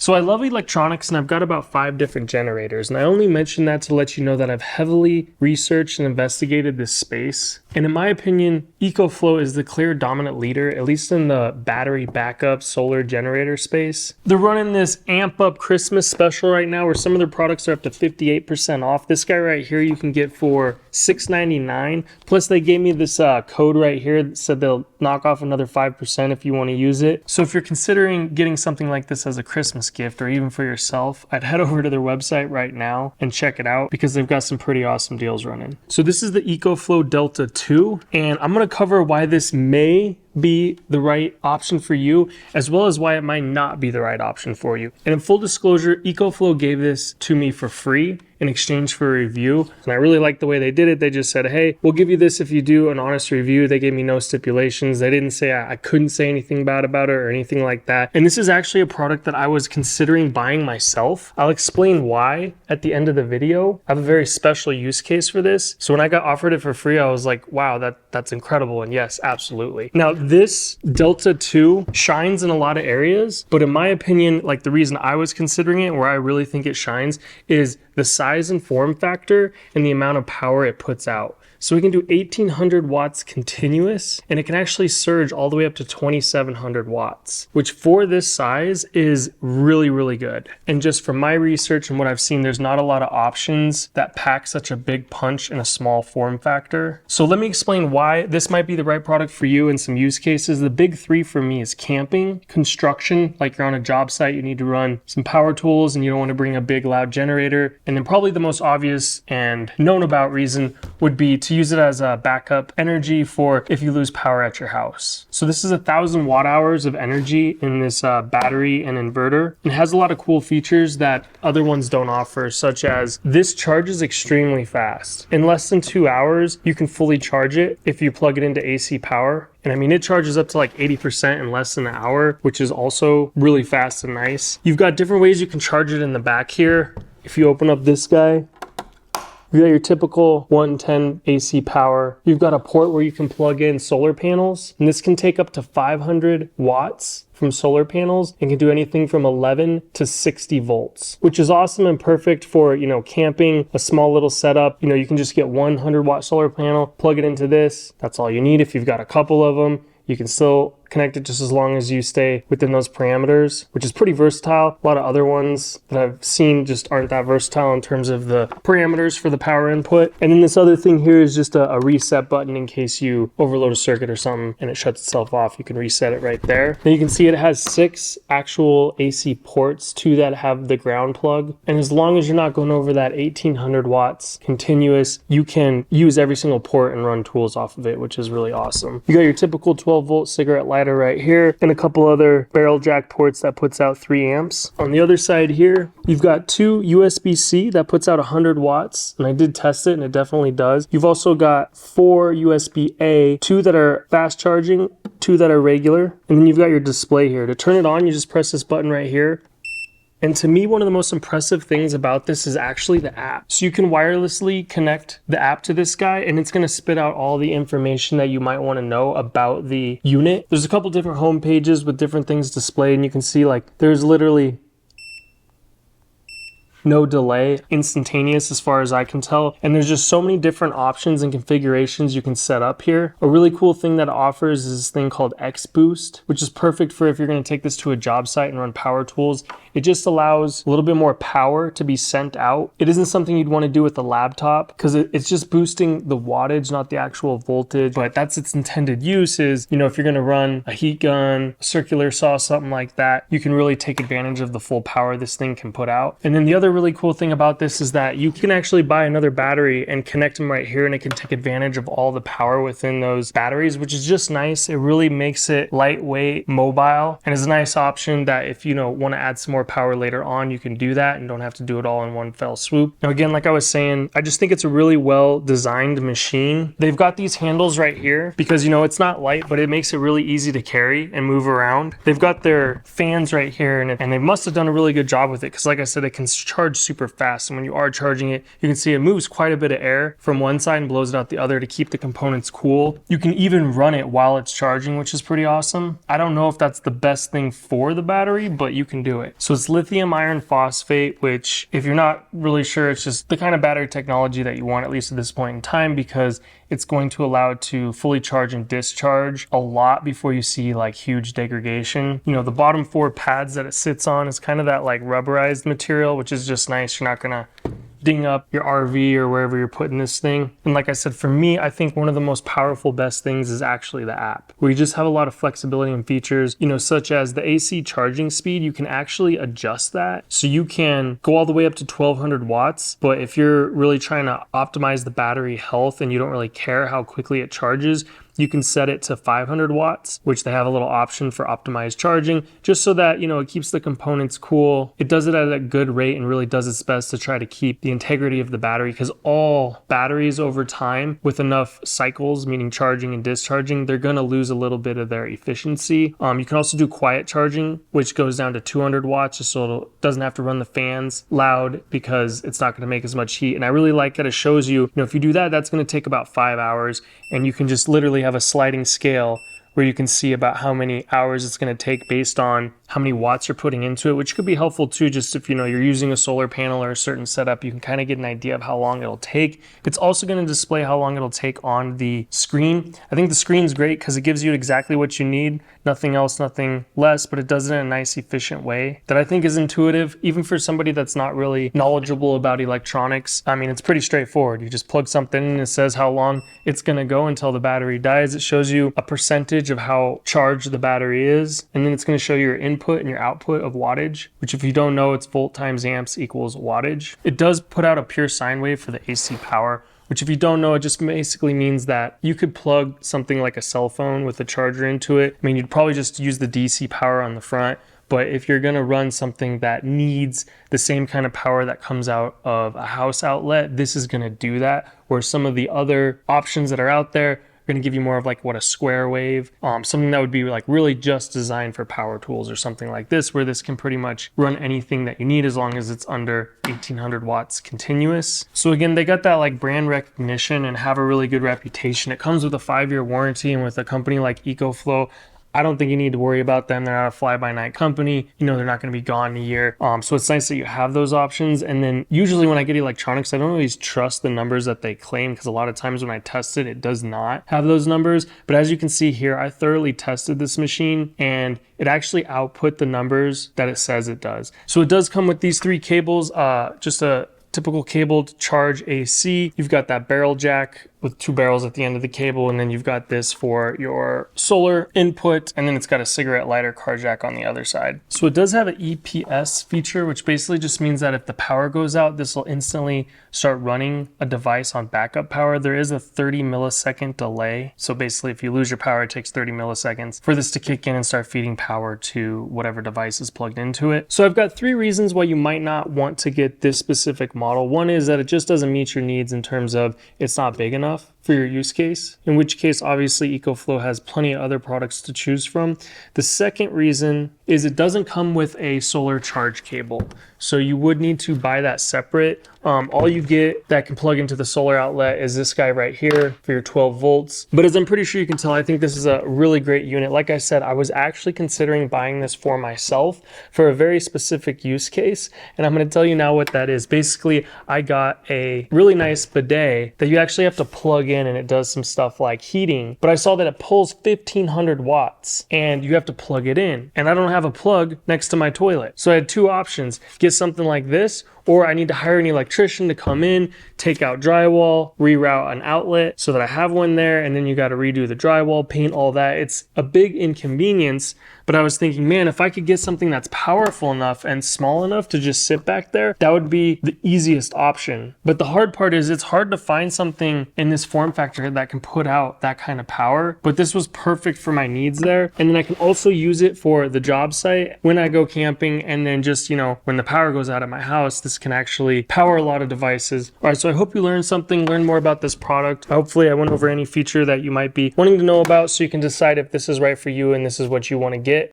So I love electronics, and I've got about 5 different generators, and I only mention that to let you know that I've heavily researched and investigated this space. And in my opinion, EcoFlow is the clear dominant leader, at least in the battery backup solar generator space. They're running this amp up Christmas special right now where some of their products are up to 58% off. This guy right here you can get for $6.99. Plus they gave me this code right here that said they'll knock off another 5% if you want to use it. So if you're considering getting something like this as a Christmas gift or even for yourself, I'd head over to their website right now and check it out because they've got some pretty awesome deals running. So this is the EcoFlow Delta 2, and I'm going to cover why this may be the right option for you, as well as why it might not be the right option for you. And in full disclosure, EcoFlow gave this to me for free in exchange for a review, and I really like the way they did it. They just said, hey, we'll give you this if you do an honest review. They gave me no stipulations. They didn't say I couldn't say anything bad about it or anything like that. And this is actually a product that I was considering buying myself. I'll explain why at the end of the video. I have a very special use case for this. So when I got offered it for free, I was like, wow, that's incredible. And yes, absolutely. Now, this Delta 2 shines in a lot of areas, but in my opinion, like the reason I was considering it, where I really think it shines, is the size and form factor and the amount of power it puts out. So we can do 1800 watts continuous, and it can actually surge all the way up to 2700 watts, which for this size is really, really good. And just from my research and what I've seen, there's not a lot of options that pack such a big punch in a small form factor. So let me explain why this might be the right product for you and some use cases. The big 3 for me is camping, construction, like you're on a job site, you need to run some power tools and you don't want to bring a big loud generator. And then probably the most obvious and known about reason would be to use it as a backup energy for if you lose power at your house. So this is 1,000 watt hours of energy in this battery and inverter. It has a lot of cool features that other ones don't offer, such as this charges extremely fast. In less than 2 hours, you can fully charge it if you plug it into AC power. And I mean, it charges up to like 80% in less than an hour, which is also really fast and nice. You've got different ways you can charge it in the back here. If you open up this guy, you got your typical 110 AC power. You've got a port where you can plug in solar panels, and this can take up to 500 watts from solar panels and can do anything from 11 to 60 volts, which is awesome and perfect for, camping, a small little setup. You can just get 100 watt solar panel, plug it into this. That's all you need. If you've got a couple of them, you can still connect it just as long as you stay within those parameters, which is pretty versatile. A lot of other ones that I've seen just aren't that versatile in terms of the parameters for the power input. And then this other thing here is just a reset button in case you overload a circuit or something and it shuts itself off. You can reset it right there. Then you can see it has 6 actual AC ports, 2 that have the ground plug. And as long as you're not going over that 1800 watts continuous, you can use every single port and run tools off of it, which is really awesome. You got your typical 12 volt cigarette lighter right here and a couple other barrel jack ports that puts out 3 amps. On the other side here, you've got 2 USB-C that puts out 100 watts, and I did test it and it definitely does. You've also got 4 USB-A, 2 that are fast charging, 2 that are regular, and then you've got your display here. To turn it on, you just press this button right here. And to me, one of the most impressive things about this is actually the app. So you can wirelessly connect the app to this guy, and it's going to spit out all the information that you might want to know about the unit. There's a couple different home pages with different things displayed, and you can see like there's literally no delay, instantaneous as far as I can tell. And there's just so many different options and configurations you can set up here. A really cool thing that it offers is this thing called X Boost, which is perfect for if you're going to take this to a job site and run power tools. It just allows a little bit more power to be sent out. It isn't something you'd want to do with a laptop because it's just boosting the wattage, not the actual voltage, but that's its intended use is, if you're going to run a heat gun, a circular saw, something like that, you can really take advantage of the full power this thing can put out. And then the other really cool thing about this is that you can actually buy another battery and connect them right here, and it can take advantage of all the power within those batteries, which is just nice. It really makes it lightweight, mobile, and is a nice option that if you want to add some more power later on, you can do that and don't have to do it all in one fell swoop. Now again, like I was saying, I just think it's a really well designed machine. They've got these handles right here because it's not light, but it makes it really easy to carry and move around. They've got their fans right here, and they must have done a really good job with it because like I said, it can charge charge super fast. And when you are charging it, you can see it moves quite a bit of air from one side and blows it out the other to keep the components cool. You can even run it while it's charging, which is pretty awesome. I don't know if that's the best thing for the battery, but you can do it. So it's lithium iron phosphate, which if you're not really sure, it's just the kind of battery technology that you want, at least at this point in time, because it's going to allow it to fully charge and discharge a lot before you see like huge degradation. You know, the bottom 4 pads that it sits on is kind of that like rubberized material, which is just nice. You're not gonna ding up your RV or wherever you're putting this thing. And like I said, for me, I think one of the most powerful, best things is actually the app, where you just have a lot of flexibility and features, you know, such as the AC charging speed. You can actually adjust that. So you can go all the way up to 1200 watts, but if you're really trying to optimize the battery health and you don't really care how quickly it charges, you can set it to 500 watts, which they have a little option for optimized charging, just so that, you know, it keeps the components cool. It does it at a good rate and really does its best to try to keep the integrity of the battery, because all batteries over time with enough cycles, meaning charging and discharging, they're going to lose a little bit of their efficiency. You can also do quiet charging, which goes down to 200 watts, just so it doesn't have to run the fans loud because it's not going to make as much heat. And I really like that it shows you, if you do that, that's going to take about 5 hours, and you can just literally have a sliding scale where you can see about how many hours it's going to take based on how many watts you're putting into it, which could be helpful too, just if you're using a solar panel or a certain setup, you can kind of get an idea of how long it'll take. It's also going to display how long it'll take on the screen. I think the screen's great because it gives you exactly what you need, nothing else, nothing less, but it does it in a nice, efficient way that I think is intuitive, even for somebody that's not really knowledgeable about electronics. I mean, it's pretty straightforward. You just plug something in and it says how long it's going to go until the battery dies. It shows you a percentage of how charged the battery is, and then it's going to show you your input and your output of wattage, which if you don't know, it's volt times amps equals wattage. It does put out a pure sine wave for the AC power, which if you don't know, it just basically means that you could plug something like a cell phone with a charger into it. I mean, you'd probably just use the DC power on the front, but if you're going to run something that needs the same kind of power that comes out of a house outlet, this is going to do that, where some of the other options that are out there going to give you more of like what a square wave, something that would be like really just designed for power tools or something like this, where this can pretty much run anything that you need as long as it's under 1800 watts continuous. So again, they got that like brand recognition and have a really good reputation. It comes with a 5-year warranty, and with a company like EcoFlow, I don't think you need to worry about them. They're not a fly-by-night company. They're not going to be gone in a year. So it's nice that you have those options. And then usually when I get electronics, I don't always trust the numbers that they claim, because a lot of times when I test it, it does not have those numbers. But as you can see here, I thoroughly tested this machine and it actually output the numbers that it says it does. So it does come with these 3 cables, just a typical cable to charge AC. You've got that barrel jack with 2 barrels at the end of the cable, and then you've got this for your solar input, and then it's got a cigarette lighter car jack on the other side. So it does have an EPS feature, which basically just means that if the power goes out, this will instantly start running a device on backup power. There is a 30 millisecond delay. So basically if you lose your power, it takes 30 milliseconds for this to kick in and start feeding power to whatever device is plugged into it. So I've got 3 reasons why you might not want to get this specific model. One is that it just doesn't meet your needs in terms of it's not big enough for your use case, in which case obviously EcoFlow has plenty of other products to choose from. The second reason is it doesn't come with a solar charge cable, so you would need to buy that separate. All you get that can plug into the solar outlet is this guy right here for your 12 volts. But as I'm pretty sure you can tell, I think this is a really great unit. Like I said, I was actually considering buying this for myself for a very specific use case, and I'm going to tell you now what that is. Basically, I got a really nice bidet that you actually have to plug in, and it does some stuff like heating, but I saw that it pulls 1500 watts and you have to plug it in, and I don't have a plug next to my toilet. So I had 2 options: get something like this, or I need to hire an electrician to come in, take out drywall, reroute an outlet so that I have one there, and then you got to redo the drywall, paint, all that. It's a big inconvenience, but I was thinking, man, if I could get something that's powerful enough and small enough to just sit back there, that would be the easiest option. But the hard part is it's hard to find something in this form factor that can put out that kind of power, but this was perfect for my needs there. And then I can also use it for the job site when I go camping, and then just, when the power goes out at my house, this can actually power a lot of devices. All right, so I hope you learned something, learn more about this product. Hopefully I went over any feature that you might be wanting to know about, so you can decide if this is right for you and this is what you want to get.